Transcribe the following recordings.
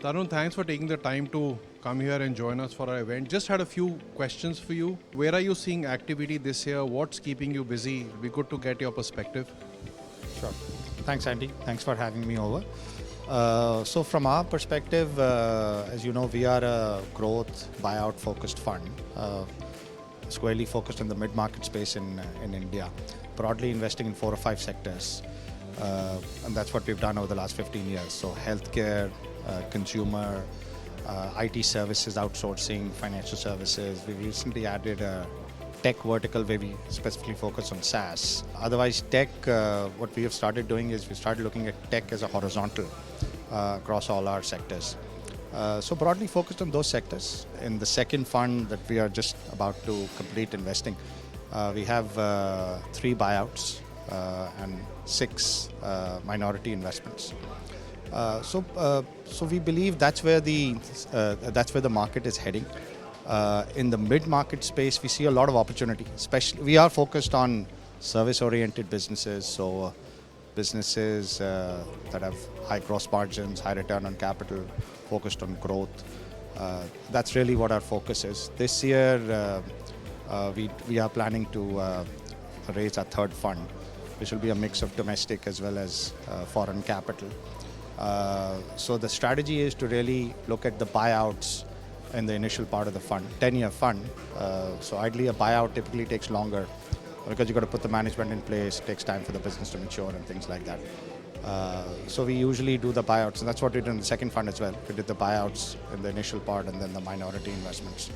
Tarun, thanks for taking the time to come here and join us for our event. Just had a few questions for you. Where are you seeing activity this year? What's keeping you busy? It'd be good to get your perspective. Sure. Thanks, Andy. Thanks for having me over. So from our perspective, as you know, we are a growth buyout focused fund, squarely focused on the mid-market space in India, broadly investing in 4 or 5 sectors. And that's what we've done over the last 15 years. So healthcare, consumer, IT services, outsourcing, financial services. We recently added a tech vertical where we specifically focus on SaaS. Otherwise, tech, what we have started doing is we started looking at tech as a horizontal across all our sectors. So broadly focused on those sectors. In the second fund that we are just about to complete investing, we have 3 buyouts and 6 minority investments. So we believe that's where the market is heading. In the mid-market space, we see a lot of opportunity. Especially, we are focused on service-oriented businesses, so businesses that have high gross margins, high return on capital, focused on growth. That's really what our focus is. This year, we are planning to raise our 3rd fund, which will be a mix of domestic as well as foreign capital. So the strategy is to really look at the buyouts in the initial part of the fund, 10-year fund. So ideally a buyout typically takes longer because you've got to put the management in place, it takes time for the business to mature and things like that. So we usually do the buyouts, and that's what we did in the second fund as well. We did the buyouts in the initial part and then the minority investments.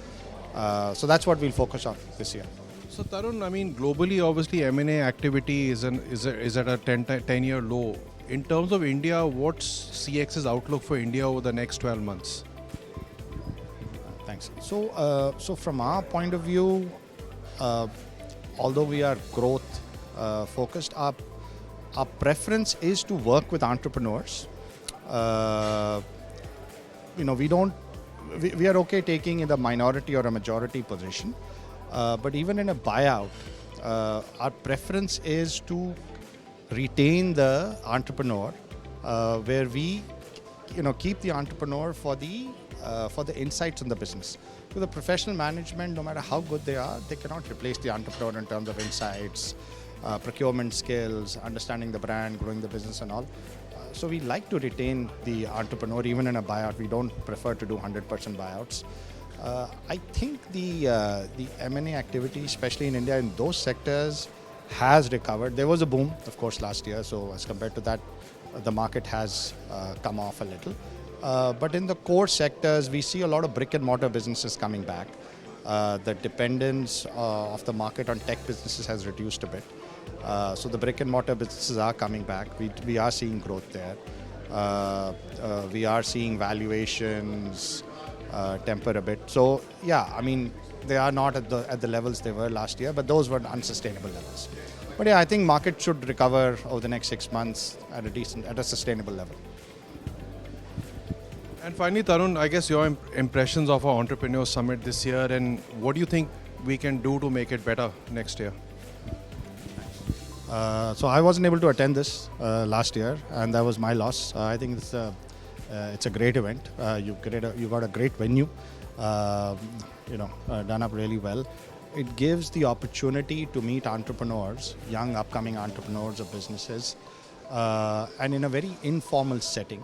So that's what we'll focus on this year. So Tarun, I mean, globally, obviously M&A activity is at a 10-year low. In terms of India, what's CX's outlook for India over the next 12 months? Thanks. So from our point of view, although we are growth focused, our preference is to work with entrepreneurs. We are okay taking in a minority or a majority position, but even in a buyout, our preference is to retain the entrepreneur, where we, keep the entrepreneur for the insights on the business. So the professional management, no matter how good they are, they cannot replace the entrepreneur in terms of insights, procurement skills, understanding the brand, growing the business and all. So we like to retain the entrepreneur even in a buyout. We don't prefer to do 100% buyouts. I think the M&A activity, especially in India, in those sectors, has recovered. There was a boom, of course, last year. So as compared to that, the market has come off a little. But in the core sectors, we see a lot of brick and mortar businesses coming back. The dependence of the market on tech businesses has reduced a bit. So the brick and mortar businesses are coming back. We are seeing growth there. We are seeing valuations temper a bit. So yeah, I mean, they are not at the levels they were last year, but those were unsustainable levels. But yeah, I think market should recover over the next 6 months at a sustainable level. And finally, Tarun, I guess your impressions of our Entrepreneur Summit this year, and what do you think we can do to make it better next year? So I wasn't able to attend this last year, and that was my loss. I think it's a great event. You got a great venue, done up really well. It gives the opportunity to meet entrepreneurs, young upcoming entrepreneurs of businesses, and in a very informal setting,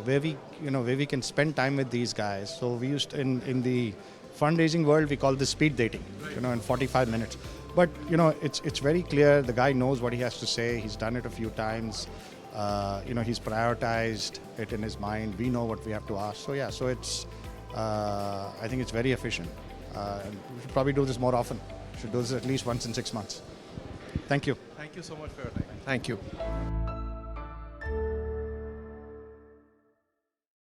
where we can spend time with these guys. So we used in the fundraising world, we call this speed dating, in 45 minutes. But it's very clear. The guy knows what he has to say. He's done it a few times. He's prioritized it in his mind. We know what we have to ask. So yeah, it's I think it's very efficient. We should probably do this more often. We should do this at least once in 6 months. Thank you. Thank you so much for your time. Thank you.